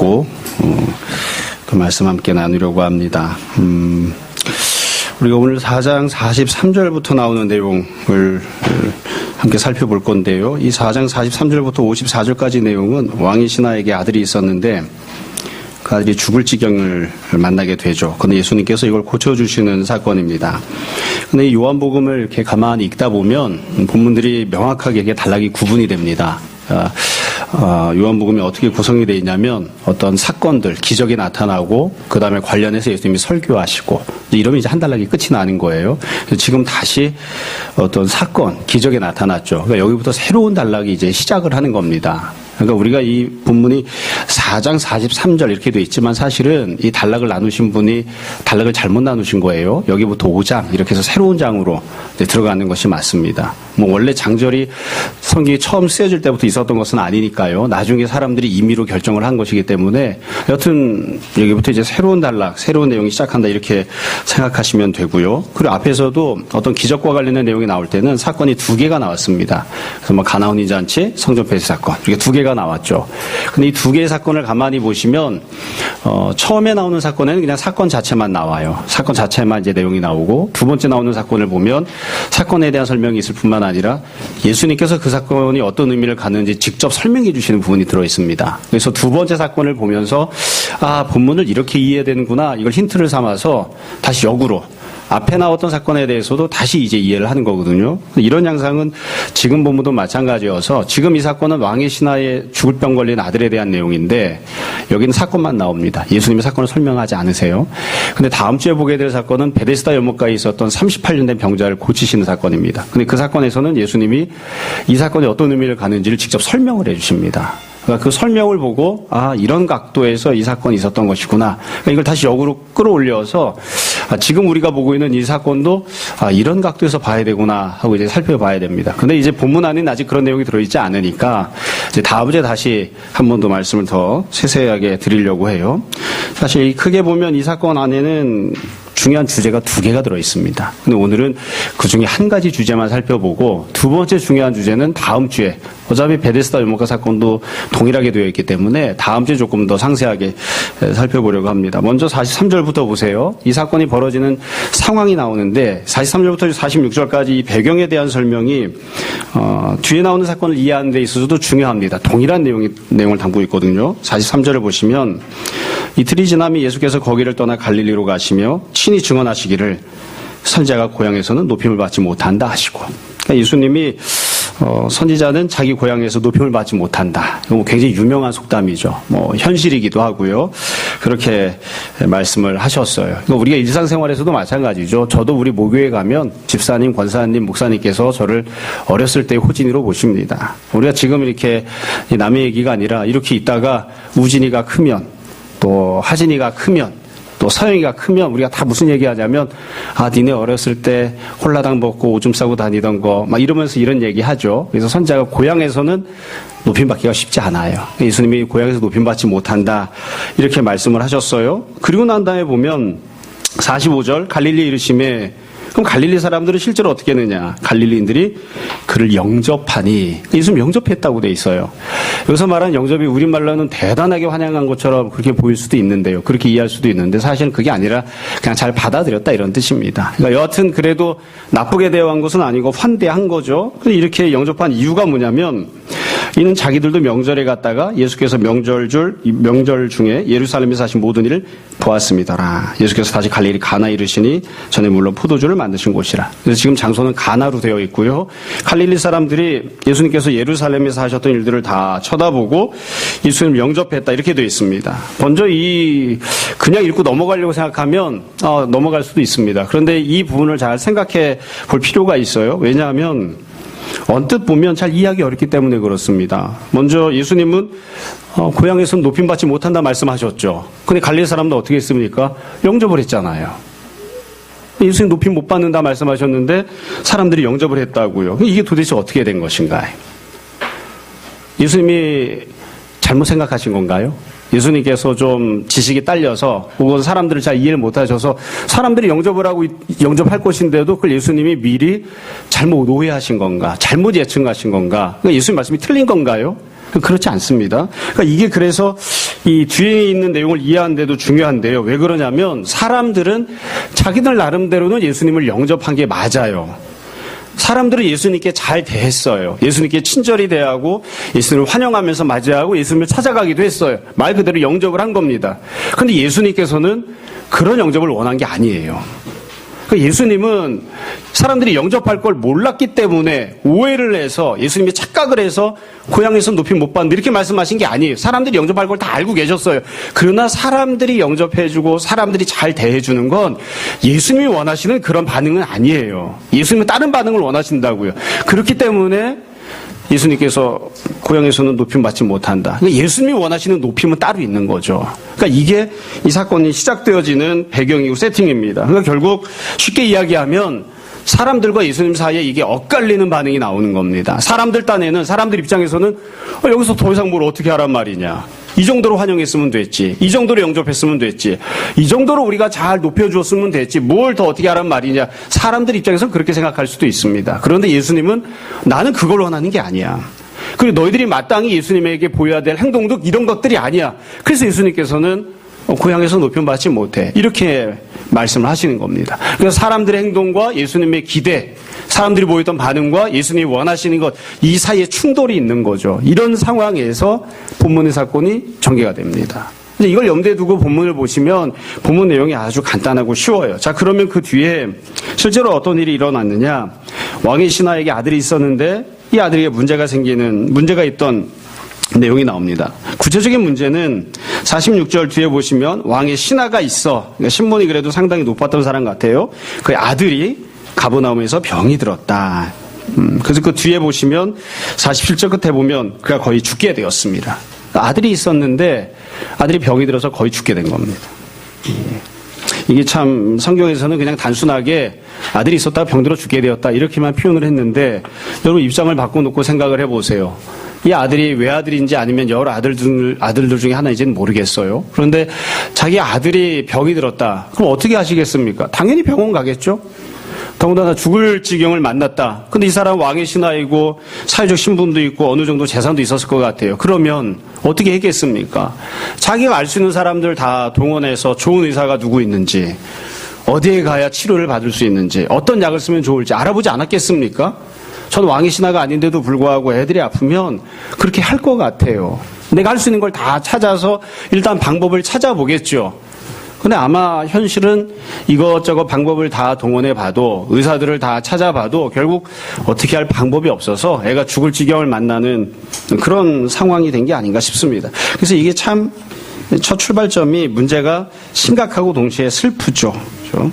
듣고 그 말씀 함께 나누려고 합니다. 우리가 오늘 4장 43절부터 나오는 내용을 함께 살펴볼 건데요. 이 4장 43절부터 54절까지 내용은 왕이 신하에게 아들이 있었는데 그 아들이 죽을 지경을 만나게 되죠. 그런데 예수님께서 이걸 고쳐주시는 사건입니다. 그런데 요한복음을 이렇게 가만히 읽다 보면 본문들이 명확하게 이게 단락이 구분이 됩니다. 요한복음이 어떻게 구성이 되어 있냐면 어떤 사건들, 기적이 나타나고 그 다음에 관련해서 예수님이 설교하시고 이러면 이제 한 단락이 끝이 나는 거예요. 지금 다시 어떤 사건, 기적이 나타났죠. 그러니까 여기부터 새로운 단락이 이제 시작을 하는 겁니다. 그러니까 우리가 이 본문이 4장 43절 이렇게 되어 있지만 사실은 이 단락을 나누신 분이 단락을 잘못 나누신 거예요. 여기부터 5장 이렇게 해서 새로운 장으로 들어가는 것이 맞습니다. 원래 장절이 성경이 처음 쓰여질 때부터 있었던 것은 아니니까요. 나중에 사람들이 임의로 결정을 한 것이기 때문에 여튼 여기부터 이제 새로운 단락, 새로운 내용이 시작한다 이렇게 생각하시면 되고요. 그리고 앞에서도 어떤 기적과 관련된 내용이 나올 때는 사건이 2개가 나왔습니다. 그래서 가나온 잔치, 성전 폐쇄 사건 이렇게 2개가 나왔죠. 근데 이 2개의 사건을 가만히 보시면 처음에 나오는 사건에는 그냥 사건 자체만 나와요. 사건 자체만 이제 내용이 나오고 두 번째 나오는 사건을 보면 사건에 대한 설명이 있을 뿐만 아니라 예수님께서 그 사건이 어떤 의미를 갖는지 직접 설명해 주시는 부분이 들어 있습니다. 그래서 두 번째 사건을 보면서 본문을 이렇게 이해해야 되는구나 이걸 힌트를 삼아서 다시 역으로 앞에 나왔던 사건에 대해서도 다시 이제 이해를 하는 거거든요. 이런 양상은 지금 본문도 마찬가지여서 지금 이 사건은 왕의 신하의 죽을 병 걸린 아들에 대한 내용인데 여기는 사건만 나옵니다. 예수님이 사건을 설명하지 않으세요. 근데 다음 주에 보게 될 사건은 베데스다 연못가에 있었던 38년 된 병자를 고치시는 사건입니다. 근데 그 사건에서는 예수님이 이 사건이 어떤 의미를 갖는지를 직접 설명을 해 주십니다. 그러니까 그 설명을 보고 이런 각도에서 이 사건이 있었던 것이구나. 그러니까 이걸 다시 역으로 끌어올려서 지금 우리가 보고 있는 이 사건도 이런 각도에서 봐야 되구나 하고 이제 살펴봐야 됩니다. 근데 이제 본문 안에는 아직 그런 내용이 들어있지 않으니까 이제 다음 주에 다시 한 번 더 말씀을 더 세세하게 드리려고 해요. 사실 크게 보면 이 사건 안에는 중요한 주제가 2개가 들어있습니다. 근데 오늘은 그 중에 한 가지 주제만 살펴보고 두 번째 중요한 주제는 다음 주에 어차피 베데스다 연못가 사건도 동일하게 되어 있기 때문에 다음 주에 조금 더 상세하게 살펴보려고 합니다. 먼저 43절부터 보세요. 이 사건이 벌어지는 상황이 나오는데 43절부터 46절까지 이 배경에 대한 설명이 뒤에 나오는 사건을 이해하는 데 있어서도 중요합니다. 동일한 내용을 담고 있거든요. 43절을 보시면 이틀이 지나면 예수께서 거기를 떠나 갈릴리로 가시며 친히 증언하시기를 선지자가 고향에서는 높임을 받지 못한다 하시고 그러니까 예수님이 선지자는 자기 고향에서 높임을 받지 못한다. 이거 굉장히 유명한 속담이죠. 현실이기도 하고요. 그렇게 말씀을 하셨어요. 우리가 일상생활에서도 마찬가지죠. 저도 우리 모교에 가면 집사님, 권사님, 목사님께서 저를 어렸을 때의 호진이로 보십니다. 우리가 지금 이렇게 남의 얘기가 아니라 이렇게 있다가 우진이가 크면 또 하진이가 크면 또 서영이가 크면 우리가 다 무슨 얘기하냐면 니네 어렸을 때 홀라당 벗고 오줌 싸고 다니던 거 막 이러면서 이런 얘기하죠. 그래서 선지자가 고향에서는 높임받기가 쉽지 않아요. 예수님이 고향에서 높임받지 못한다 이렇게 말씀을 하셨어요. 그리고 난 다음에 보면 45절 갈릴리에 이르심에 그럼 갈릴리 사람들은 실제로 어떻게 했느냐. 갈릴리인들이 그를 영접하니 예수님 영접했다고 돼 있어요. 여기서 말하는 영접이 우리말로는 대단하게 환영한 것처럼 그렇게 보일 수도 있는데요. 그렇게 이해할 수도 있는데 사실은 그게 아니라 그냥 잘 받아들였다 이런 뜻입니다. 그러니까 여하튼 그래도 나쁘게 대우한 것은 아니고 환대한 거죠. 이렇게 영접한 이유가 뭐냐면 이는 자기들도 명절에 갔다가 예수께서 명절 중에 예루살렘에서 하신 모든 일을 보았습니다라. 예수께서 다시 갈릴리 가나 이르시니 전에 물론 포도주를 만드신 곳이라. 그래서 지금 장소는 가나로 되어 있고요. 갈릴리 사람들이 예수님께서 예루살렘에서 하셨던 일들을 다 쳐다보고 예수님 영접했다 이렇게 되어 있습니다. 먼저 그냥 읽고 넘어가려고 생각하면 넘어갈 수도 있습니다. 그런데 이 부분을 잘 생각해 볼 필요가 있어요. 왜냐하면 언뜻 보면 잘 이해하기 어렵기 때문에 그렇습니다. 먼저 예수님은 고향에서는 높임받지 못한다 말씀하셨죠. 근데 갈릴리 사람도 어떻게 했습니까? 영접을 했잖아요. 예수님 높임 못 받는다 말씀하셨는데 사람들이 영접을 했다고요. 이게 도대체 어떻게 된 것인가? 예수님이 잘못 생각하신 건가요? 예수님께서 좀 지식이 딸려서 혹은 사람들을 잘 이해를 못하셔서 사람들이 영접을 하고 영접할 것인데도 그걸 예수님이 미리 잘못 오해하신 건가? 잘못 예측하신 건가? 그러니까 예수님 말씀이 틀린 건가요? 그렇지 않습니다. 그러니까 이게 그래서 이 뒤에 있는 내용을 이해하는데도 중요한데요. 왜 그러냐면 사람들은 자기들 나름대로는 예수님을 영접한 게 맞아요. 사람들은 예수님께 잘 대했어요. 예수님께 친절히 대하고 예수님을 환영하면서 맞이하고 예수님을 찾아가기도 했어요. 말 그대로 영접을 한 겁니다. 그런데 예수님께서는 그런 영접을 원한 게 아니에요. 예수님은 사람들이 영접할 걸 몰랐기 때문에 오해를 해서 예수님이 착각을 해서 고향에서 높이 못 받는다 이렇게 말씀하신 게 아니에요. 사람들이 영접할 걸 다 알고 계셨어요. 그러나 사람들이 영접해주고 사람들이 잘 대해주는 건 예수님이 원하시는 그런 반응은 아니에요. 예수님은 다른 반응을 원하신다고요. 그렇기 때문에 예수님께서 고향에서는 높임 받지 못한다. 그러니까 예수님이 원하시는 높임은 따로 있는 거죠. 그러니까 이게 이 사건이 시작되어지는 배경이고 세팅입니다. 그러니까 결국 쉽게 이야기하면 사람들과 예수님 사이에 이게 엇갈리는 반응이 나오는 겁니다. 사람들 딴에는 사람들 입장에서는 여기서 더 이상 뭘 어떻게 하란 말이냐. 이 정도로 환영했으면 됐지. 이 정도로 영접했으면 됐지. 이 정도로 우리가 잘 높여주었으면 됐지. 뭘 더 어떻게 하란 말이냐. 사람들 입장에서는 그렇게 생각할 수도 있습니다. 그런데 예수님은 나는 그걸 원하는 게 아니야. 그리고 너희들이 마땅히 예수님에게 보여야 될 행동도 이런 것들이 아니야. 그래서 예수님께서는 고향에서 높임 받지 못해. 이렇게 말씀을 하시는 겁니다. 그래서 사람들의 행동과 예수님의 기대, 사람들이 보였던 반응과 예수님이 원하시는 것, 이 사이에 충돌이 있는 거죠. 이런 상황에서 본문의 사건이 전개가 됩니다. 이걸 염두에 두고 본문을 보시면 본문 내용이 아주 간단하고 쉬워요. 자, 그러면 그 뒤에 실제로 어떤 일이 일어났느냐. 왕의 신하에게 아들이 있었는데 이 아들에게 문제가 있던 내용이 나옵니다. 구체적인 문제는 46절 뒤에 보시면 왕의 신하가 있어. 그러니까 신분이 그래도 상당히 높았던 사람 같아요. 그의 아들이 가버나움에서 병이 들었다. 그래서 그 뒤에 보시면 47절 끝에 보면 그가 거의 죽게 되었습니다. 아들이 있었는데 아들이 병이 들어서 거의 죽게 된 겁니다. 이게 참 성경에서는 그냥 단순하게 아들이 있었다가 병들어 죽게 되었다 이렇게만 표현을 했는데 여러분 입장을 바꿔놓고 생각을 해보세요. 이 아들이 외아들인지 아니면 여러 아들들 중에 하나인지는 모르겠어요. 그런데 자기 아들이 병이 들었다. 그럼 어떻게 하시겠습니까? 당연히 병원 가겠죠. 더군다나 죽을 지경을 만났다. 근데 이 사람 왕의 신하이고 사회적 신분도 있고 어느 정도 재산도 있었을 것 같아요. 그러면 어떻게 했겠습니까? 자기가 알 수 있는 사람들 다 동원해서 좋은 의사가 누구 있는지, 어디에 가야 치료를 받을 수 있는지, 어떤 약을 쓰면 좋을지 알아보지 않았겠습니까? 전 왕의 신하가 아닌데도 불구하고 애들이 아프면 그렇게 할 것 같아요. 내가 할 수 있는 걸 다 찾아서 일단 방법을 찾아보겠죠. 근데 아마 현실은 이것저것 방법을 다 동원해 봐도 의사들을 다 찾아봐도 결국 어떻게 할 방법이 없어서 애가 죽을 지경을 만나는 그런 상황이 된 게 아닌가 싶습니다. 그래서 이게 참 첫 출발점이 문제가 심각하고 동시에 슬프죠. 그렇죠?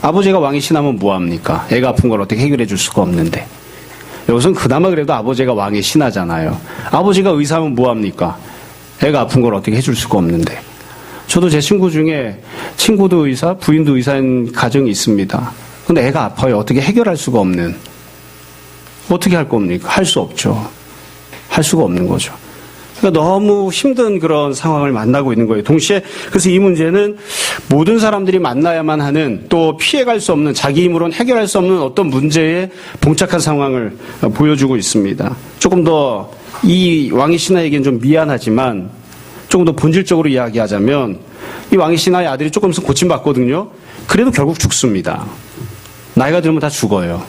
아버지가 왕의 신하면 뭐합니까? 애가 아픈 걸 어떻게 해결해 줄 수가 없는데. 여기서는 그나마 그래도 아버지가 왕의 신하잖아요. 아버지가 의사면 뭐합니까? 애가 아픈 걸 어떻게 해줄 수가 없는데. 저도 제 친구 중에 친구도 의사, 부인도 의사인 가정이 있습니다. 근데 애가 아파요. 어떻게 해결할 수가 없는. 어떻게 할 겁니까? 할 수 없죠. 할 수가 없는 거죠. 그러니까 너무 힘든 그런 상황을 만나고 있는 거예요. 동시에 그래서 이 문제는 모든 사람들이 만나야만 하는 또 피해갈 수 없는 자기 힘으로는 해결할 수 없는 어떤 문제에 봉착한 상황을 보여주고 있습니다. 조금 더 이 왕의 신하에게는 좀 미안하지만 조금 더 본질적으로 이야기하자면 이 왕의 신하의 아들이 조금 있으면 고침받거든요. 그래도 결국 죽습니다. 나이가 들면 다 죽어요.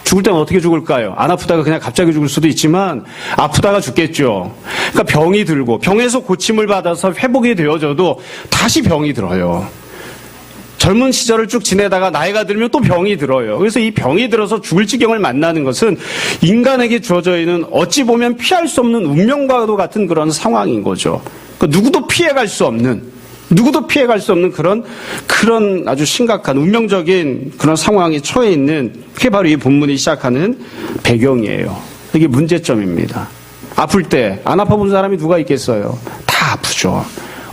죽을 때는 어떻게 죽을까요? 안 아프다가 그냥 갑자기 죽을 수도 있지만 아프다가 죽겠죠. 그러니까 병이 들고 병에서 고침을 받아서 회복이 되어져도 다시 병이 들어요. 젊은 시절을 쭉 지내다가 나이가 들면 또 병이 들어요. 그래서 이 병이 들어서 죽을 지경을 만나는 것은 인간에게 주어져 있는 어찌 보면 피할 수 없는 운명과도 같은 그런 상황인 거죠. 그러니까 누구도 피해갈 수 없는 그런 아주 심각한 운명적인 그런 상황에 처해 있는 그게 바로 이 본문이 시작하는 배경이에요. 이게 문제점입니다. 아플 때 안 아파본 사람이 누가 있겠어요? 다 아프죠.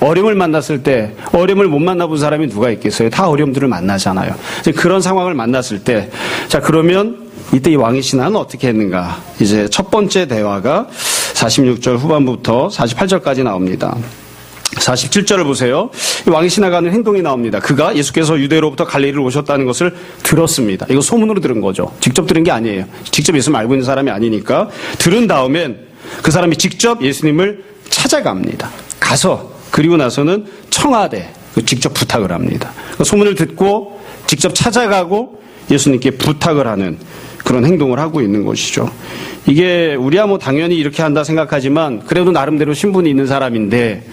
어려움을 만났을 때 어려움을 못 만나본 사람이 누가 있겠어요? 다 어려움들을 만나잖아요. 이제 그런 상황을 만났을 때 자 그러면 이때 이 왕의 신하는 어떻게 했는가? 이제 첫 번째 대화가 46절 후반부터 48절까지 나옵니다. 47절을 보세요. 왕의 신하가 하는 행동이 나옵니다. 그가 예수께서 유대로부터 갈릴리를 오셨다는 것을 들었습니다. 이거 소문으로 들은 거죠. 직접 들은 게 아니에요. 직접 예수를 알고 있는 사람이 아니니까 들은 다음엔 그 사람이 직접 예수님을 찾아갑니다. 가서 그리고 나서는 청하되 직접 부탁을 합니다. 소문을 듣고 직접 찾아가고 예수님께 부탁을 하는 그런 행동을 하고 있는 것이죠. 이게 우리야 뭐 당연히 이렇게 한다 생각하지만 그래도 나름대로 신분이 있는 사람인데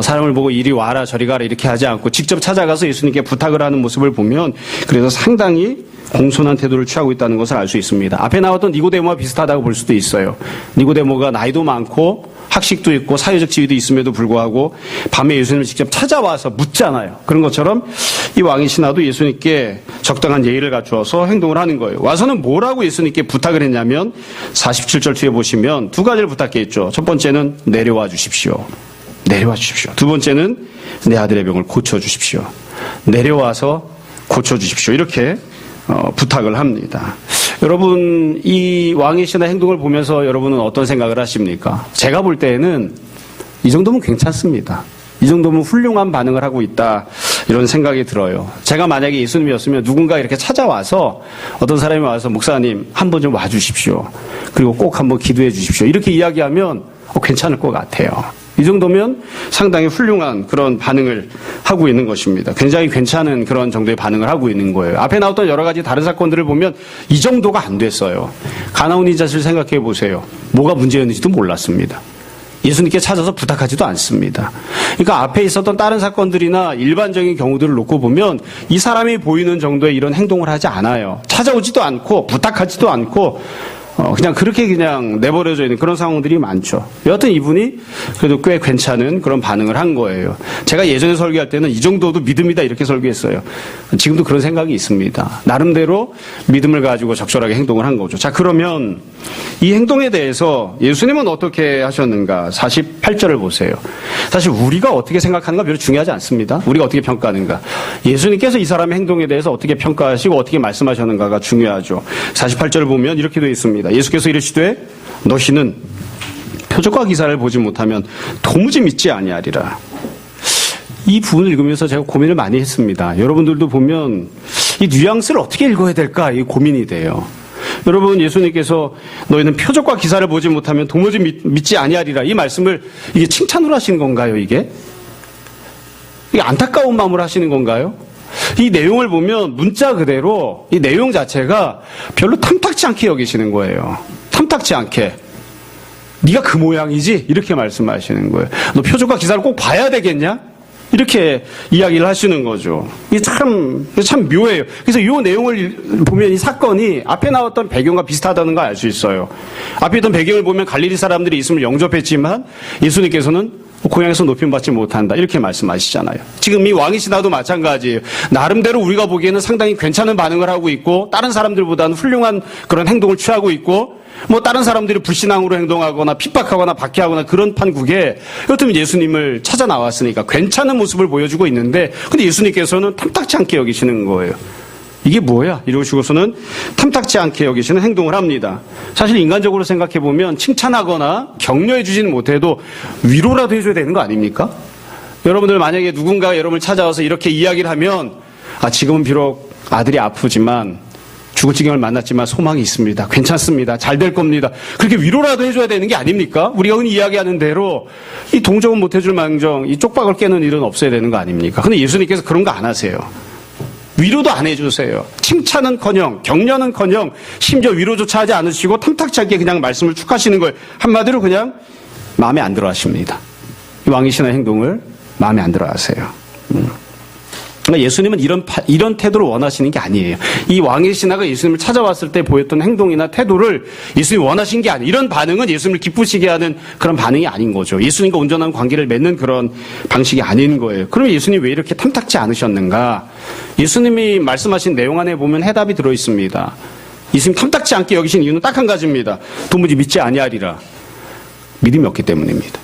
사람을 보고 이리 와라 저리 가라 이렇게 하지 않고 직접 찾아가서 예수님께 부탁을 하는 모습을 보면 그래서 상당히 공손한 태도를 취하고 있다는 것을 알 수 있습니다. 앞에 나왔던 니고데모와 비슷하다고 볼 수도 있어요. 니고데모가 나이도 많고 학식도 있고 사회적 지위도 있음에도 불구하고 밤에 예수님을 직접 찾아와서 묻잖아요. 그런 것처럼 이 왕의 신하도 예수님께 적당한 예의를 갖추어서 행동을 하는 거예요. 와서는 뭐라고 예수님께 부탁을 했냐면 47절 뒤에 보시면 두 가지를 부탁했죠. 첫 번째는 내려와 주십시오. 내려와 주십시오. 두 번째는 내 아들의 병을 고쳐주십시오. 내려와서 고쳐주십시오. 이렇게 부탁을 합니다. 여러분, 이 왕의 신하 행동을 보면서 여러분은 어떤 생각을 하십니까? 제가 볼 때에는 이 정도면 괜찮습니다. 이 정도면 훌륭한 반응을 하고 있다. 이런 생각이 들어요. 제가 만약에 예수님이었으면 누군가 이렇게 찾아와서 어떤 사람이 와서 목사님 한번 좀 와주십시오. 그리고 꼭 한번 기도해 주십시오. 이렇게 이야기하면 괜찮을 것 같아요. 이 정도면 상당히 훌륭한 그런 반응을 하고 있는 것입니다. 굉장히 괜찮은 그런 정도의 반응을 하고 있는 거예요. 앞에 나왔던 여러 가지 다른 사건들을 보면 이 정도가 안 됐어요. 가나온 인자를 생각해 보세요. 뭐가 문제였는지도 몰랐습니다. 예수님께 찾아서 부탁하지도 않습니다. 그러니까 앞에 있었던 다른 사건들이나 일반적인 경우들을 놓고 보면 이 사람이 보이는 정도의 이런 행동을 하지 않아요. 찾아오지도 않고 부탁하지도 않고 그냥 그렇게 그냥 내버려져 있는 그런 상황들이 많죠. 여하튼 이분이 그래도 꽤 괜찮은 그런 반응을 한 거예요. 제가 예전에 설교할 때는 이 정도도 믿음이다 이렇게 설교했어요. 지금도 그런 생각이 있습니다. 나름대로 믿음을 가지고 적절하게 행동을 한 거죠. 자, 그러면 이 행동에 대해서 예수님은 어떻게 하셨는가? 48절을 보세요. 사실 우리가 어떻게 생각하는가 별로 중요하지 않습니다. 우리가 어떻게 평가하는가. 예수님께서 이 사람의 행동에 대해서 어떻게 평가하시고 어떻게 말씀하셨는가가 중요하죠. 48절을 보면 이렇게 되어 있습니다. 예수께서 이르시되 너희는 표적과 기사를 보지 못하면 도무지 믿지 아니하리라. 이 부분을 읽으면서 제가 고민을 많이 했습니다. 여러분들도 보면 이 뉘앙스를 어떻게 읽어야 될까 이 고민이 돼요. 여러분, 예수님께서 너희는 표적과 기사를 보지 못하면 도무지 믿지 아니하리라 이 말씀을 이게 칭찬으로 하시는 건가요? 이게 안타까운 마음으로 하시는 건가요? 이 내용을 보면 문자 그대로 이 내용 자체가 별로 탐탁지 않게 여기시는 거예요. 탐탁지 않게. 네가 그 모양이지? 이렇게 말씀하시는 거예요. 너 표적과 기사를 꼭 봐야 되겠냐? 이렇게 이야기를 하시는 거죠. 이게 참 묘해요. 그래서 이 내용을 보면 이 사건이 앞에 나왔던 배경과 비슷하다는 걸 알 수 있어요. 앞에 있던 배경을 보면 갈릴리 사람들이 있음을 영접했지만 예수님께서는 고향에서 높임받지 못한다. 이렇게 말씀하시잖아요. 지금 이 왕의 신하도 마찬가지예요. 나름대로 우리가 보기에는 상당히 괜찮은 반응을 하고 있고 다른 사람들보다는 훌륭한 그런 행동을 취하고 있고 뭐 다른 사람들이 불신앙으로 행동하거나 핍박하거나 박해하거나 그런 판국에 여튼 예수님을 찾아 나왔으니까 괜찮은 모습을 보여주고 있는데 근데 예수님께서는 탐탁지 않게 여기시는 거예요. 이게 뭐야? 이러시고서는 탐탁지 않게 여기시는 행동을 합니다. 사실 인간적으로 생각해보면 칭찬하거나 격려해 주지는 못해도 위로라도 해줘야 되는 거 아닙니까? 여러분들 만약에 누군가가 여러분을 찾아와서 이렇게 이야기를 하면 지금은 비록 아들이 아프지만 죽을 지경을 만났지만 소망이 있습니다. 괜찮습니다. 잘 될 겁니다. 그렇게 위로라도 해줘야 되는 게 아닙니까? 우리가 흔히 이야기하는 대로 이 동정은 못 해줄 망정 이 쪽박을 깨는 일은 없어야 되는 거 아닙니까? 근데 예수님께서 그런 거 안 하세요. 위로도 안 해주세요. 칭찬은커녕 격려는커녕 심지어 위로조차 하지 않으시고 탐탁지 않게 그냥 말씀을 쭉 하시는 거예요. 한마디로 그냥 마음에 안 들어 하십니다. 이 왕의 신하의 행동을 마음에 안 들어 하세요. 그러니까 예수님은 이런 태도를 원하시는 게 아니에요. 이 왕의 신하가 예수님을 찾아왔을 때 보였던 행동이나 태도를 예수님이 원하신 게 아니에요. 이런 반응은 예수님을 기쁘시게 하는 그런 반응이 아닌 거죠. 예수님과 온전한 관계를 맺는 그런 방식이 아닌 거예요. 그럼 예수님이 왜 이렇게 탐탁지 않으셨는가? 예수님이 말씀하신 내용 안에 보면 해답이 들어 있습니다. 예수님 탐탁지 않게 여기신 이유는 딱 한 가지입니다. 도무지 믿지 아니하리라. 믿음이 없기 때문입니다.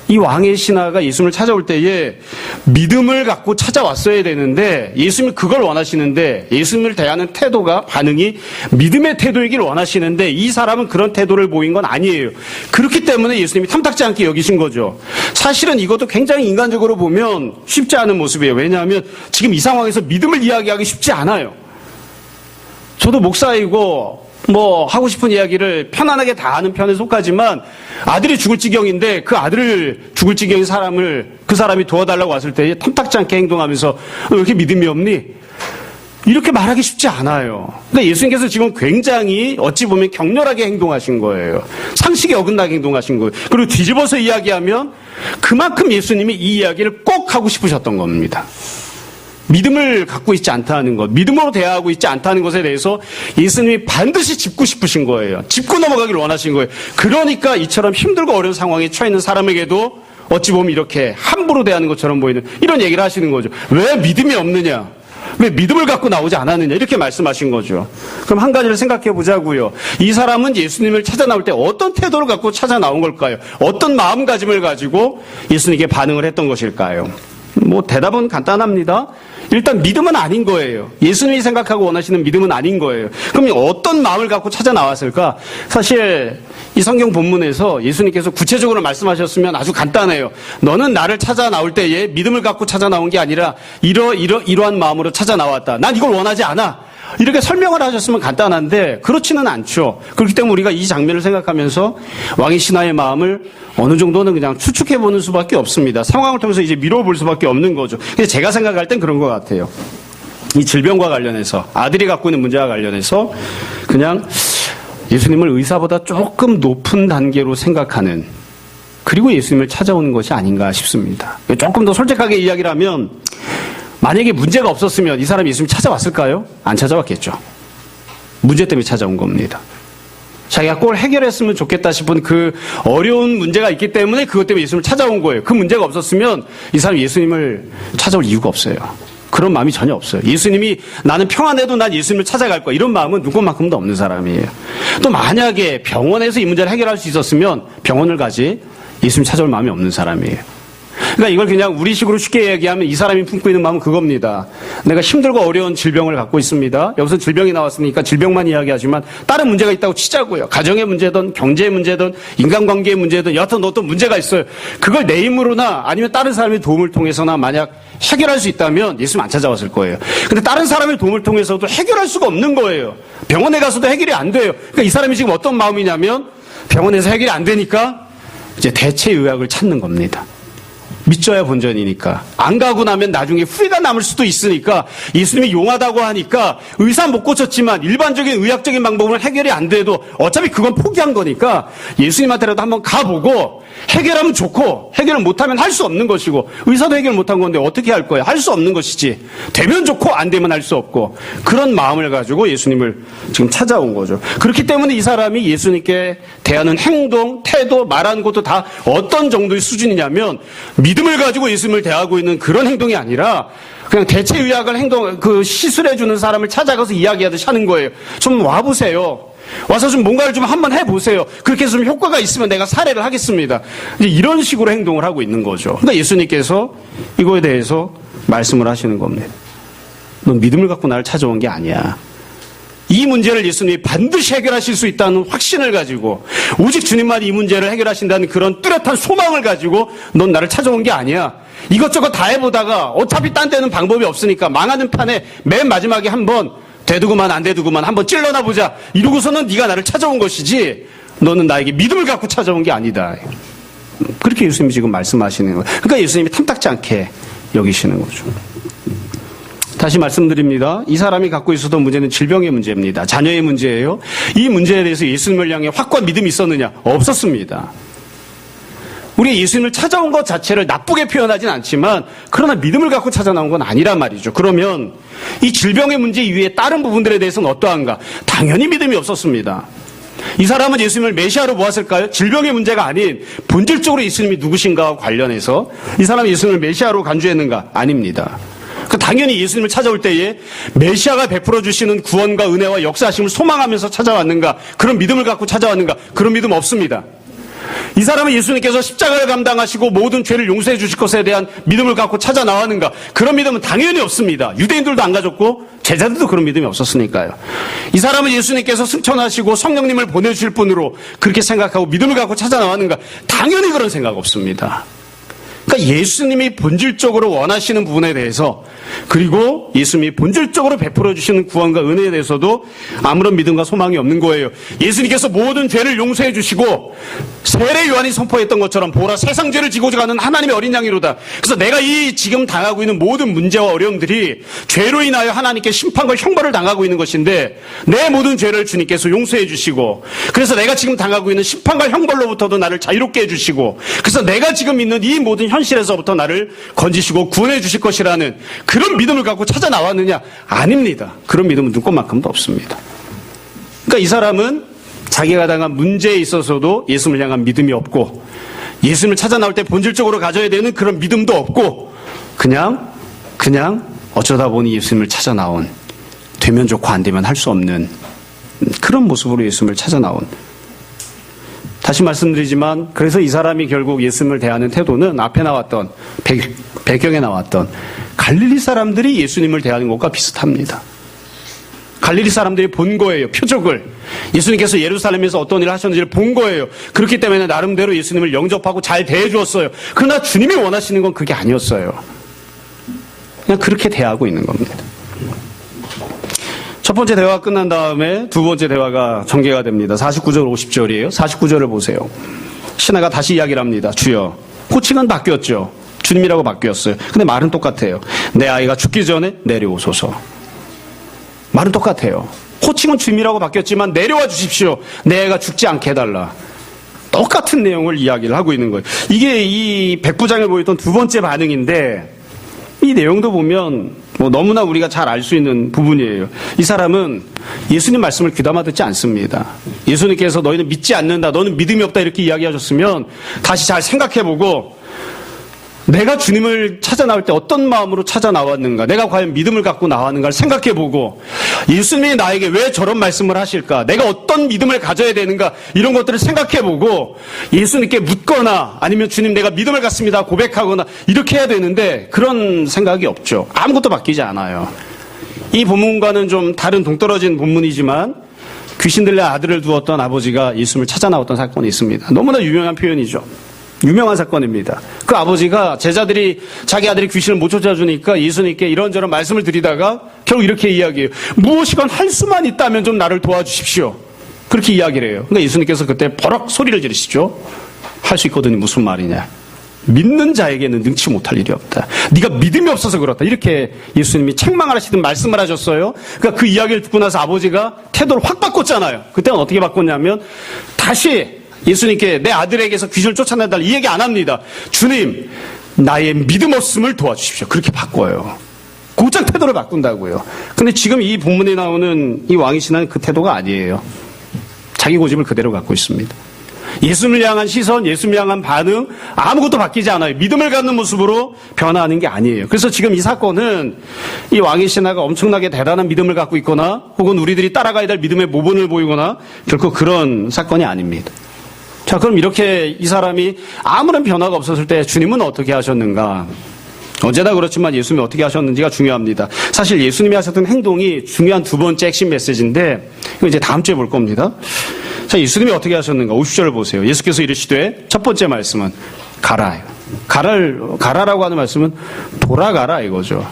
이 왕의 신하가 예수님을 찾아올 때에 믿음을 갖고 찾아왔어야 되는데 예수님이 그걸 원하시는데 예수님을 대하는 태도가 반응이 믿음의 태도이길 원하시는데 이 사람은 그런 태도를 보인 건 아니에요. 그렇기 때문에 예수님이 탐탁지 않게 여기신 거죠. 사실은 이것도 굉장히 인간적으로 보면 쉽지 않은 모습이에요. 왜냐하면 지금 이 상황에서 믿음을 이야기하기 쉽지 않아요. 저도 목사이고 하고 싶은 이야기를 편안하게 다 하는 편에 속하지만 아들이 죽을 지경인데 그 아들을 죽을 지경인 사람을 그 사람이 도와달라고 왔을 때 탐탁지 않게 행동하면서 너 왜 이렇게 믿음이 없니? 이렇게 말하기 쉽지 않아요. 그러니까 예수님께서 지금 굉장히 어찌 보면 격렬하게 행동하신 거예요. 상식에 어긋나게 행동하신 거예요. 그리고 뒤집어서 이야기하면 그만큼 예수님이 이 이야기를 꼭 하고 싶으셨던 겁니다. 믿음을 갖고 있지 않다는 것, 믿음으로 대하고 있지 않다는 것에 대해서 예수님이 반드시 짚고 싶으신 거예요. 짚고 넘어가기를 원하신 거예요. 그러니까 이처럼 힘들고 어려운 상황에 처해 있는 사람에게도 어찌 보면 이렇게 함부로 대하는 것처럼 보이는 이런 얘기를 하시는 거죠. 왜 믿음이 없느냐? 왜 믿음을 갖고 나오지 않았느냐? 이렇게 말씀하신 거죠. 그럼 한 가지를 생각해 보자고요. 이 사람은 예수님을 찾아 나올 때 어떤 태도를 갖고 찾아 나온 걸까요? 어떤 마음가짐을 가지고 예수님께 반응을 했던 것일까요? 대답은 간단합니다. 일단 믿음은 아닌 거예요. 예수님이 생각하고 원하시는 믿음은 아닌 거예요. 그럼 어떤 마음을 갖고 찾아 나왔을까? 사실 이 성경 본문에서 예수님께서 구체적으로 말씀하셨으면 아주 간단해요. 너는 나를 찾아 나올 때에 믿음을 갖고 찾아 나온 게 아니라 이러한 마음으로 찾아 나왔다. 난 이걸 원하지 않아. 이렇게 설명을 하셨으면 간단한데 그렇지는 않죠. 그렇기 때문에 우리가 이 장면을 생각하면서 왕의 신하의 마음을 어느 정도는 그냥 추측해보는 수밖에 없습니다. 상황을 통해서 이제 미뤄볼 수밖에 없는 거죠. 근데 제가 생각할 땐 그런 것 같아요. 이 질병과 관련해서 아들이 갖고 있는 문제와 관련해서 그냥 예수님을 의사보다 조금 높은 단계로 생각하는 그리고 예수님을 찾아오는 것이 아닌가 싶습니다. 조금 더 솔직하게 이야기를 하면 만약에 문제가 없었으면 이 사람이 예수님 찾아왔을까요? 안 찾아왔겠죠. 문제 때문에 찾아온 겁니다. 자기가 꼭 해결했으면 좋겠다 싶은 그 어려운 문제가 있기 때문에 그것 때문에 예수님을 찾아온 거예요. 그 문제가 없었으면 이 사람이 예수님을 찾아올 이유가 없어요. 그런 마음이 전혀 없어요. 예수님이 나는 평안해도 난 예수님을 찾아갈 거야. 이런 마음은 누구만큼도 없는 사람이에요. 또 만약에 병원에서 이 문제를 해결할 수 있었으면 병원을 가지 예수님 찾아올 마음이 없는 사람이에요. 그러니까 이걸 그냥 우리식으로 쉽게 얘기하면 이 사람이 품고 있는 마음은 그겁니다. 내가 힘들고 어려운 질병을 갖고 있습니다. 여기서 질병이 나왔으니까 질병만 이야기하지만 다른 문제가 있다고 치자고요. 가정의 문제든 경제의 문제든 인간관계의 문제든 여하튼 어떤 문제가 있어요. 그걸 내 힘으로나 아니면 다른 사람의 도움을 통해서나 만약 해결할 수 있다면 예수님 안 찾아왔을 거예요. 근데 다른 사람의 도움을 통해서도 해결할 수가 없는 거예요. 병원에 가서도 해결이 안 돼요. 그러니까 이 사람이 지금 어떤 마음이냐면 병원에서 해결이 안 되니까 이제 대체의학을 찾는 겁니다. 믿져야 본전이니까. 안 가고 나면 나중에 후회가 남을 수도 있으니까 예수님이 용하다고 하니까 의사 못 고쳤지만 일반적인 의학적인 방법으로는 해결이 안 돼도 어차피 그건 포기한 거니까 예수님한테라도 한번 가보고 해결하면 좋고 해결을 못하면 할 수 없는 것이고 의사도 해결 못한 건데 어떻게 할 거야? 할 수 없는 것이지. 되면 좋고 안 되면 할 수 없고 그런 마음을 가지고 예수님을 지금 찾아온 거죠. 그렇기 때문에 이 사람이 예수님께 대하는 행동, 태도, 말하는 것도 다 어떤 정도의 수준이냐면 믿음을 가지고 예수님을 대하고 있는 그런 행동이 아니라 그냥 대체의학을 시술해주는 사람을 찾아가서 이야기하듯이 하는 거예요. 좀 와보세요. 와서 좀 뭔가를 좀 한번 해보세요. 그렇게 해서 좀 효과가 있으면 내가 사례를 하겠습니다. 이제 이런 식으로 행동을 하고 있는 거죠. 그러니까 예수님께서 이거에 대해서 말씀을 하시는 겁니다. 넌 믿음을 갖고 나를 찾아온 게 아니야. 이 문제를 예수님이 반드시 해결하실 수 있다는 확신을 가지고 오직 주님만이 이 문제를 해결하신다는 그런 뚜렷한 소망을 가지고 넌 나를 찾아온 게 아니야. 이것저것 다 해보다가 어차피 딴 데는 방법이 없으니까 망하는 판에 맨 마지막에 한번 되두고만 안 되두고만 한번 찔러나 보자. 이러고서는 네가 나를 찾아온 것이지 너는 나에게 믿음을 갖고 찾아온 게 아니다. 그렇게 예수님이 지금 말씀하시는 거예요. 그러니까 예수님이 탐탁지 않게 여기시는 거죠. 다시 말씀드립니다. 이 사람이 갖고 있었던 문제는 질병의 문제입니다. 자녀의 문제예요. 이 문제에 대해서 예수님을 향해 확고한 믿음이 있었느냐? 없었습니다. 우리 예수님을 찾아온 것 자체를 나쁘게 표현하진 않지만 그러나 믿음을 갖고 찾아 나온 건 아니란 말이죠. 그러면 이 질병의 문제 이외에 다른 부분들에 대해서는 어떠한가? 당연히 믿음이 없었습니다. 이 사람은 예수님을 메시아로 보았을까요? 질병의 문제가 아닌 본질적으로 예수님이 누구신가와 관련해서 이 사람이 예수님을 메시아로 간주했는가? 아닙니다. 당연히 예수님을 찾아올 때에 메시아가 베풀어 주시는 구원과 은혜와 역사하심을 소망하면서 찾아왔는가? 그런 믿음을 갖고 찾아왔는가? 그런 믿음 없습니다. 이 사람은 예수님께서 십자가를 감당하시고 모든 죄를 용서해 주실 것에 대한 믿음을 갖고 찾아 나왔는가? 그런 믿음은 당연히 없습니다. 유대인들도 안 가졌고 제자들도 그런 믿음이 없었으니까요. 이 사람은 예수님께서 승천하시고 성령님을 보내주실 분으로 그렇게 생각하고 믿음을 갖고 찾아 나왔는가? 당연히 그런 생각 없습니다. 그러니까 예수님이 본질적으로 원하시는 부분에 대해서 그리고 대해서도 예수님이 본질적으로 베풀어 주시는 구원과 은혜에 대해서도 아무런 믿음과 소망이 없는 거예요. 예수님께서 모든 죄를 용서해 주시고 세례 요한이 선포했던 것처럼 보라 세상 죄를 지고 가는 하나님의 어린 양이로다. 그래서 내가 이 지금 당하고 있는 모든 문제와 어려움들이 죄로 인하여 하나님께 심판과 형벌을 당하고 있는 것인데 내 모든 죄를 주님께서 용서해 주시고 그래서 내가 지금 당하고 있는 심판과 형벌로부터도 나를 자유롭게 해주시고 그래서 내가 지금 있는 이 모든 현실에서부터 나를 건지시고 구원해 주실 것이라는 그런 믿음을 갖고 찾아 나왔느냐? 아닙니다. 그런 믿음은 눈꼽만큼도 없습니다. 그러니까 이 사람은 자기가 당한 문제에 있어서도 예수님을 향한 믿음이 없고 예수님을 찾아 나올 때 본질적으로 가져야 되는 그런 믿음도 없고 그냥 어쩌다 보니 예수님을 찾아 나온 되면 좋고 안 되면 할 수 없는 그런 모습으로 예수님을 찾아 나온 다시 말씀드리지만 그래서 이 사람이 결국 예수님을 대하는 태도는 앞에 나왔던 배경에 나왔던 갈릴리 사람들이 예수님을 대하는 것과 비슷합니다. 갈릴리 사람들이 본 거예요. 표적을. 예수님께서 예루살렘에서 어떤 일을 하셨는지를 본 거예요. 그렇기 때문에 나름대로 예수님을 영접하고 잘 대해 주었어요. 그러나 주님이 원하시는 건 그게 아니었어요. 그냥 그렇게 대하고 있는 겁니다. 첫 번째 대화가 끝난 다음에 두 번째 대화가 전개가 됩니다. 49절 50절이에요. 49절을 보세요. 신하가 다시 이야기를 합니다. 주여, 호칭은 바뀌었죠. 주님이라고 바뀌었어요. 근데 말은 똑같아요. 내 아이가 죽기 전에 내려오소서. 말은 똑같아요. 호칭은 주님이라고 바뀌었지만 내려와 주십시오. 내 아이가 죽지 않게 해달라. 똑같은 내용을 이야기를 하고 있는 거예요. 이게 이 백부장에 보였던 두 번째 반응인데 이 내용도 보면 너무나 우리가 잘 알 수 있는 부분이에요. 이 사람은 예수님 말씀을 귀담아 듣지 않습니다. 예수님께서 너희는 믿지 않는다, 너는 믿음이 없다 이렇게 이야기하셨으면 다시 잘 생각해보고 내가 주님을 찾아 나올 때 어떤 마음으로 찾아 나왔는가, 내가 과연 믿음을 갖고 나왔는가를 생각해보고 예수님이 나에게 왜 저런 말씀을 하실까, 내가 어떤 믿음을 가져야 되는가 이런 것들을 생각해보고 예수님께 묻거나 아니면 주님 내가 믿음을 갖습니다 고백하거나 이렇게 해야 되는데 그런 생각이 없죠. 아무것도 바뀌지 않아요. 이 본문과는 좀 다른 동떨어진 본문이지만 귀신 들린 아들을 두었던 아버지가 예수님을 찾아 나왔던 사건이 있습니다. 너무나 유명한 표현이죠. 유명한 사건입니다. 그 아버지가 제자들이 자기 아들이 귀신을 못 쫓아주니까 예수님께 이런저런 말씀을 드리다가 결국 이렇게 이야기해요. 무엇이건 할 수만 있다면 좀 나를 도와주십시오. 그렇게 이야기를 해요. 그러니까 예수님께서 그때 버럭 소리를 지르시죠. 할 수 있거든요. 무슨 말이냐. 믿는 자에게는 능치 못할 일이 없다. 네가 믿음이 없어서 그렇다. 이렇게 예수님이 책망을 하시든 말씀을 하셨어요. 그러니까 그 이야기를 듣고 나서 아버지가 태도를 확 바꿨잖아요. 그때는 어떻게 바꿨냐면 다시 예수님께 내 아들에게서 귀신을 쫓아내달라 이 얘기 안 합니다. 주님, 나의 믿음 없음을 도와주십시오. 그렇게 바꿔요. 곧장 태도를 바꾼다고요. 근데 지금 이 본문에 나오는 이 왕의 신하는 그 태도가 아니에요. 자기 고집을 그대로 갖고 있습니다. 예수님을 향한 시선, 예수님을 향한 반응 아무것도 바뀌지 않아요. 믿음을 갖는 모습으로 변화하는 게 아니에요. 그래서 지금 이 사건은 이 왕의 신하가 엄청나게 대단한 믿음을 갖고 있거나 혹은 우리들이 따라가야 될 믿음의 모본을 보이거나 결코 그런 사건이 아닙니다. 자, 그럼 이렇게 이 사람이 아무런 변화가 없었을 때 주님은 어떻게 하셨는가? 언제나 그렇지만 예수님이 어떻게 하셨는지가 중요합니다. 사실 예수님이 하셨던 행동이 중요한 두 번째 핵심 메시지인데 이거 이제 다음 주에 볼 겁니다. 자, 예수님이 어떻게 하셨는가? 50절을 보세요. 예수께서 이르시되 첫 번째 말씀은 가라. 가라라고 하는 말씀은 돌아가라 이거죠.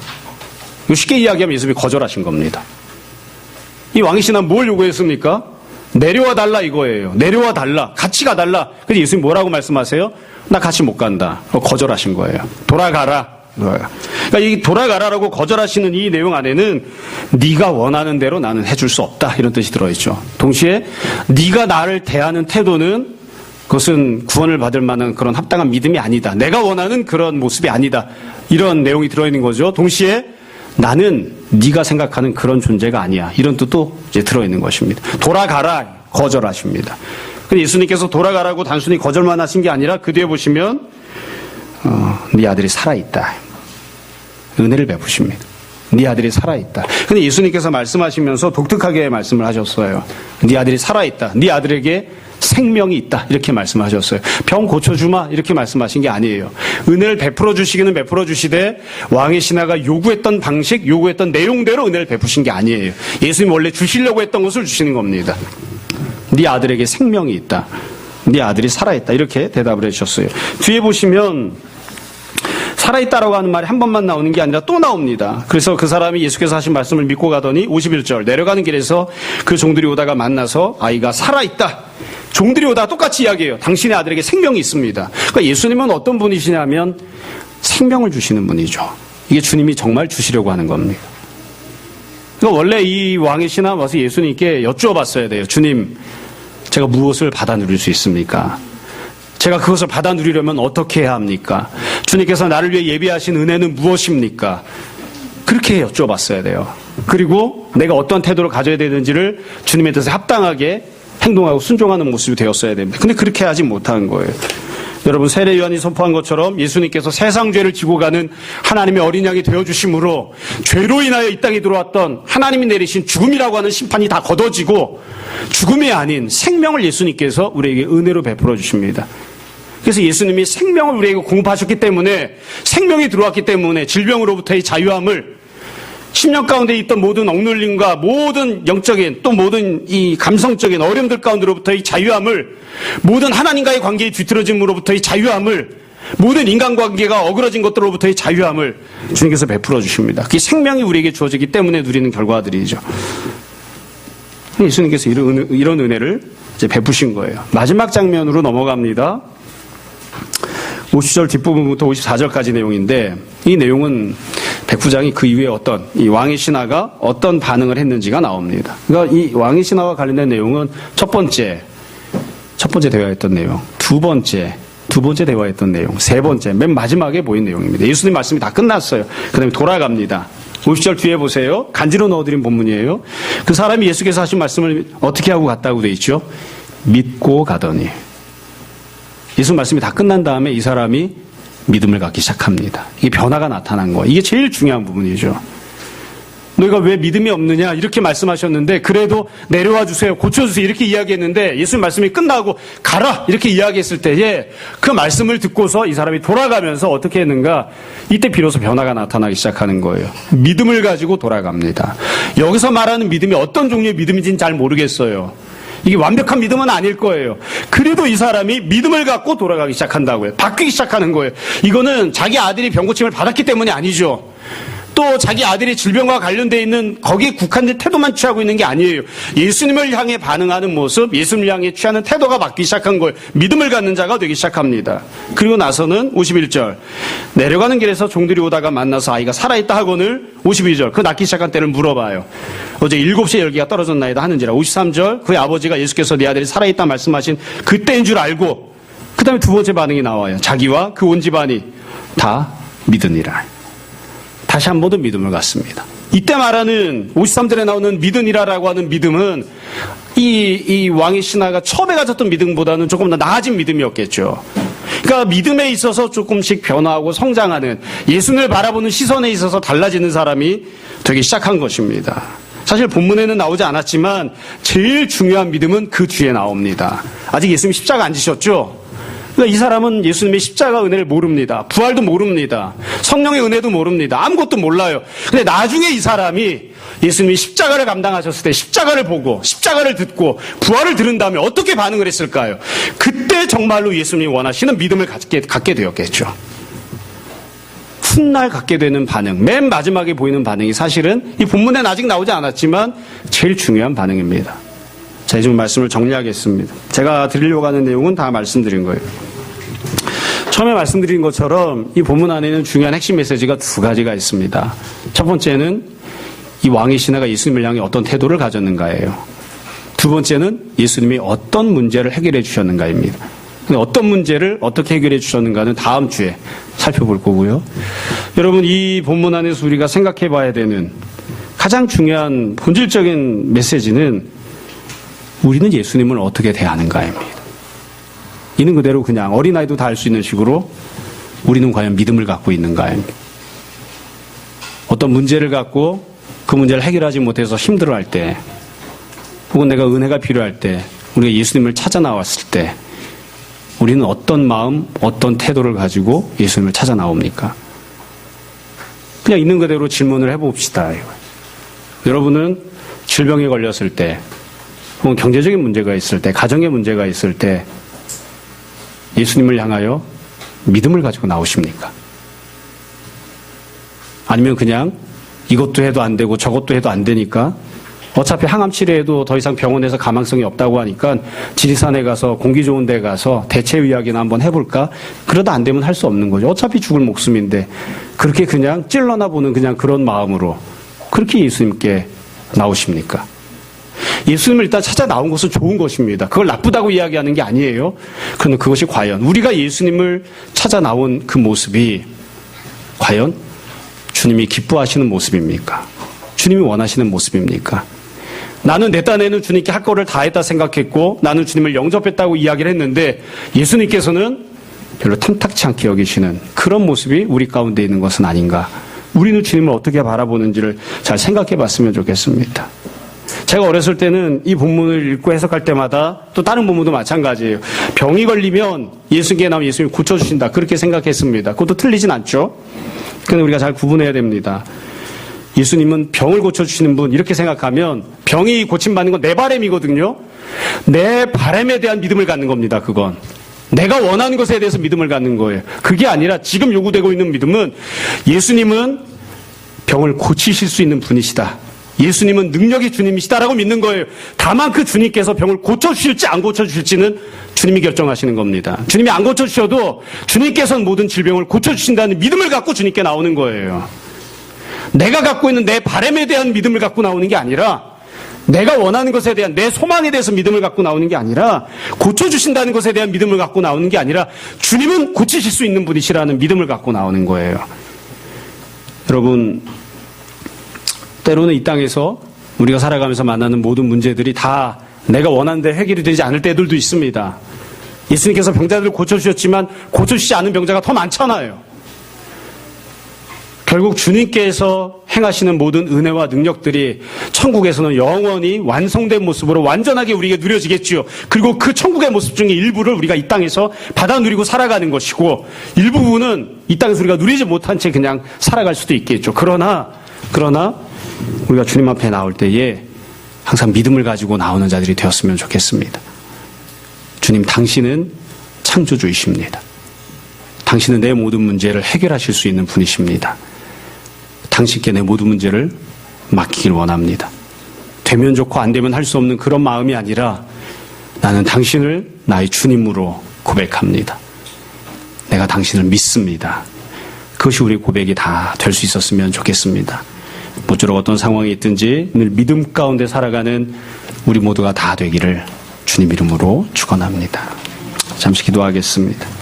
이거 쉽게 이야기하면 예수님이 거절하신 겁니다. 이 왕의 신하는 뭘 요구했습니까? 내려와 달라 이거예요. 내려와 달라. 같이 가달라. 그래서 예수님 뭐라고 말씀하세요? 나 같이 못 간다. 거절하신 거예요. 돌아가라. 그러니까 이 돌아가라라고 거절하시는 이 내용 안에는 네가 원하는 대로 나는 해줄 수 없다 이런 뜻이 들어있죠. 동시에 네가 나를 대하는 태도는 그것은 구원을 받을 만한 그런 합당한 믿음이 아니다. 내가 원하는 그런 모습이 아니다. 이런 내용이 들어있는 거죠. 동시에 나는 네가 생각하는 그런 존재가 아니야. 이런 뜻도 이제 들어있는 것입니다. 돌아가라 거절하십니다. 근데 예수님께서 돌아가라고 단순히 거절만 하신 게 아니라 그 뒤에 보시면 네 아들이 살아있다. 은혜를 베푸십니다. 네 아들이 살아있다. 근데 예수님께서 말씀하시면서 독특하게 말씀을 하셨어요. 네 아들이 살아있다. 네 아들에게 생명이 있다. 이렇게 말씀하셨어요. 병 고쳐주마. 이렇게 말씀하신 게 아니에요. 은혜를 베풀어 주시기는 베풀어 주시되 왕의 신하가 요구했던 방식, 요구했던 내용대로 은혜를 베푸신 게 아니에요. 예수님 원래 주시려고 했던 것을 주시는 겁니다. 네 아들에게 생명이 있다. 네 아들이 살아있다. 이렇게 대답을 해주셨어요. 뒤에 보시면 살아있다라고 하는 말이 한 번만 나오는 게 아니라 또 나옵니다. 그래서 그 사람이 예수께서 하신 말씀을 믿고 가더니 51절 내려가는 길에서 그 종들이 오다가 만나서 아이가 살아있다. 종들이 오다가 똑같이 이야기해요. 당신의 아들에게 생명이 있습니다. 그러니까 예수님은 어떤 분이시냐면 생명을 주시는 분이죠. 이게 주님이 정말 주시려고 하는 겁니다. 그러니까 원래 이 왕의 신하 와서 예수님께 여쭈어봤어야 돼요. 주님, 제가 무엇을 받아 누릴 수 있습니까? 제가 그것을 받아 누리려면 어떻게 해야 합니까? 주님께서 나를 위해 예비하신 은혜는 무엇입니까? 그렇게 여쭈어봤어야 돼요. 그리고 내가 어떤 태도를 가져야 되는지를 주님의 뜻에 합당하게 행동하고 순종하는 모습이 되었어야 됩니다. 근데 그렇게 하지 못한 거예요. 여러분, 세례 요한이 선포한 것처럼 예수님께서 세상 죄를 지고 가는 하나님의 어린 양이 되어주심으로 죄로 인하여 이 땅에 들어왔던 하나님이 내리신 죽음이라고 하는 심판이 다 걷어지고 죽음이 아닌 생명을 예수님께서 우리에게 은혜로 베풀어 주십니다. 그래서 예수님이 생명을 우리에게 공급하셨기 때문에 생명이 들어왔기 때문에 질병으로부터의 자유함을 10년 가운데 있던 모든 억눌림과 모든 영적인 또 모든 이 감성적인 어려움들 가운데로부터의 자유함을 모든 하나님과의 관계의 뒤틀어짐으로부터의 자유함을 모든 인간관계가 어그러진 것들로부터의 자유함을 주님께서 베풀어 주십니다. 그게 생명이 우리에게 주어지기 때문에 누리는 결과들이죠. 예수님께서 이런 은혜를 이제 베푸신 거예요. 마지막 장면으로 넘어갑니다. 50절 뒷부분부터 54절까지 내용인데 이 내용은 백부장이 그 이후에 어떤 이 왕의 신하가 어떤 반응을 했는지가 나옵니다. 그러니까 이 왕의 신하와 관련된 내용은 첫 번째 대화했던 내용, 두 번째 대화했던 내용, 세 번째 맨 마지막에 보인 내용입니다. 예수님 말씀이 다 끝났어요. 그다음에 돌아갑니다. 50절 뒤에 보세요. 간지로 넣어드린 본문이에요. 그 사람이 예수께서 하신 말씀을 어떻게 하고 갔다고 돼 있죠? 믿고 가더니. 예수 말씀이 다 끝난 다음에 이 사람이 믿음을 갖기 시작합니다. 이게 변화가 나타난 거예요. 이게 제일 중요한 부분이죠. 너희가 왜 믿음이 없느냐 이렇게 말씀하셨는데 그래도 내려와 주세요, 고쳐주세요 이렇게 이야기했는데 예수님 말씀이 끝나고 가라 이렇게 이야기했을 때에 그 말씀을 듣고서 이 사람이 돌아가면서 어떻게 했는가, 이때 비로소 변화가 나타나기 시작하는 거예요. 믿음을 가지고 돌아갑니다. 여기서 말하는 믿음이 어떤 종류의 믿음인지는 잘 모르겠어요. 이게 완벽한 믿음은 아닐 거예요. 그래도 이 사람이 믿음을 갖고 돌아가기 시작한다고요. 바뀌기 시작하는 거예요. 이거는 자기 아들이 병고침을 받았기 때문이 아니죠. 또 자기 아들이 질병과 관련되어 있는 거기에 국한된 태도만 취하고 있는 게 아니에요. 예수님을 향해 반응하는 모습, 예수님을 향해 취하는 태도가 바뀌기 시작한 거예요. 믿음을 갖는 자가 되기 시작합니다. 그리고 나서는 51절 내려가는 길에서 종들이 오다가 만나서 아이가 살아있다 하거늘 52절 그 낳기 시작한 때를 물어봐요. 어제 7시에 열기가 떨어졌나이다 하는지라. 53절 그의 아버지가 예수께서 네 아들이 살아있다 말씀하신 그때인 줄 알고 그 다음에 두 번째 반응이 나와요. 자기와 그 온 집안이 다 믿으니라. 다시 한 번 더 믿음을 갖습니다. 이때 말하는 53절에 나오는 믿으니라라고 하는 믿음은 이 왕의 신하가 처음에 가졌던 믿음보다는 조금 더 나아진 믿음이었겠죠. 그러니까 믿음에 있어서 조금씩 변화하고 성장하는, 예수님을 바라보는 시선에 있어서 달라지는 사람이 되기 시작한 것입니다. 사실 본문에는 나오지 않았지만 제일 중요한 믿음은 그 뒤에 나옵니다. 아직 예수님 십자가 안 지셨죠? 그러니까 이 사람은 예수님의 십자가 은혜를 모릅니다. 부활도 모릅니다. 성령의 은혜도 모릅니다. 아무것도 몰라요. 근데 나중에 이 사람이 예수님이 십자가를 감당하셨을 때 십자가를 보고 십자가를 듣고 부활을 들은 다음에 어떻게 반응을 했을까요? 그때 정말로 예수님이 원하시는 믿음을 갖게 되었겠죠. 훗날 갖게 되는 반응, 맨 마지막에 보이는 반응이 사실은 이 본문에는 아직 나오지 않았지만 제일 중요한 반응입니다. 자, 이제 말씀을 정리하겠습니다. 제가 드리려고 하는 내용은 다 말씀드린 거예요. 처음에 말씀드린 것처럼 이 본문 안에는 중요한 핵심 메시지가 두 가지가 있습니다. 첫 번째는 이 왕의 신하가 예수님을 향해 어떤 태도를 가졌는가예요. 두 번째는 예수님이 어떤 문제를 해결해 주셨는가입니다. 근데 어떤 문제를 어떻게 해결해 주셨는가는 다음 주에 살펴볼 거고요. 여러분, 이 본문 안에서 우리가 생각해 봐야 되는 가장 중요한 본질적인 메시지는 우리는 예수님을 어떻게 대하는가입니다. 있는 그대로 그냥 어린아이도 다 할 수 있는 식으로 우리는 과연 믿음을 갖고 있는가입니다. 어떤 문제를 갖고 그 문제를 해결하지 못해서 힘들어할 때, 혹은 내가 은혜가 필요할 때, 우리가 예수님을 찾아 나왔을 때 우리는 어떤 마음, 어떤 태도를 가지고 예수님을 찾아 나옵니까? 그냥 있는 그대로 질문을 해봅시다. 여러분은 질병에 걸렸을 때, 혹은 경제적인 문제가 있을 때, 가정의 문제가 있을 때 예수님을 향하여 믿음을 가지고 나오십니까? 아니면 그냥 이것도 해도 안 되고 저것도 해도 안 되니까 어차피 항암 치료에도 더 이상 병원에서 가망성이 없다고 하니까 지리산에 가서 공기 좋은 데 가서 대체의학이나 한번 해볼까? 그러다 안 되면 할 수 없는 거죠. 어차피 죽을 목숨인데 그렇게 그냥 찔러나 보는 그냥 그런 마음으로 그렇게 예수님께 나오십니까? 예수님을 일단 찾아 나온 것은 좋은 것입니다. 그걸 나쁘다고 이야기하는 게 아니에요. 그런데 그것이 과연 우리가 예수님을 찾아 나온 그 모습이 과연 주님이 기뻐하시는 모습입니까? 주님이 원하시는 모습입니까? 나는 내 딴에는 주님께 할 거를 다 했다 생각했고 나는 주님을 영접했다고 이야기를 했는데 예수님께서는 별로 탐탁치 않게 여기시는 그런 모습이 우리 가운데 있는 것은 아닌가. 우리는 주님을 어떻게 바라보는지를 잘 생각해 봤으면 좋겠습니다. 제가 어렸을 때는 이 본문을 읽고 해석할 때마다 또 다른 본문도 마찬가지예요. 병이 걸리면 예수님께 나오면 예수님이 고쳐주신다. 그렇게 생각했습니다. 그것도 틀리진 않죠. 그런데 우리가 잘 구분해야 됩니다. 예수님은 병을 고쳐주시는 분 이렇게 생각하면 병이 고침받는 건 내 바람이거든요. 내 바람에 대한 믿음을 갖는 겁니다. 그건 내가 원하는 것에 대해서 믿음을 갖는 거예요. 그게 아니라 지금 요구되고 있는 믿음은 예수님은 병을 고치실 수 있는 분이시다. 예수님은 능력이 주님이시다라고 믿는 거예요. 다만 그 주님께서 병을 고쳐주실지 안 고쳐주실지는 주님이 결정하시는 겁니다. 주님이 안 고쳐주셔도 주님께서는 모든 질병을 고쳐주신다는 믿음을 갖고 주님께 나오는 거예요. 내가 갖고 있는 내 바람에 대한 믿음을 갖고 나오는 게 아니라 내가 원하는 것에 대한 내 소망에 대해서 믿음을 갖고 나오는 게 아니라 고쳐주신다는 것에 대한 믿음을 갖고 나오는 게 아니라 주님은 고치실 수 있는 분이시라는 믿음을 갖고 나오는 거예요. 여러분 때로는 이 땅에서 우리가 살아가면서 만나는 모든 문제들이 다 내가 원하는 데 해결이 되지 않을 때들도 있습니다. 예수님께서 병자들을 고쳐주셨지만 고쳐주시지 않은 병자가 더 많잖아요. 결국 주님께서 행하시는 모든 은혜와 능력들이 천국에서는 영원히 완성된 모습으로 완전하게 우리에게 누려지겠지요. 그리고 그 천국의 모습 중에 일부를 우리가 이 땅에서 받아 누리고 살아가는 것이고 일부분은 이 땅에서 우리가 누리지 못한 채 그냥 살아갈 수도 있겠죠. 그러나 우리가 주님 앞에 나올 때에 항상 믿음을 가지고 나오는 자들이 되었으면 좋겠습니다. 주님, 당신은 창조주이십니다. 당신은 내 모든 문제를 해결하실 수 있는 분이십니다. 당신께 내 모든 문제를 맡기길 원합니다. 되면 좋고 안 되면 할 수 없는 그런 마음이 아니라 나는 당신을 나의 주님으로 고백합니다. 내가 당신을 믿습니다. 그것이 우리 고백이 다 될 수 있었으면 좋겠습니다. 모쪼록 어떤 상황이 있든지 늘 믿음 가운데 살아가는 우리 모두가 다 되기를 주님 이름으로 축원합니다. 잠시 기도하겠습니다.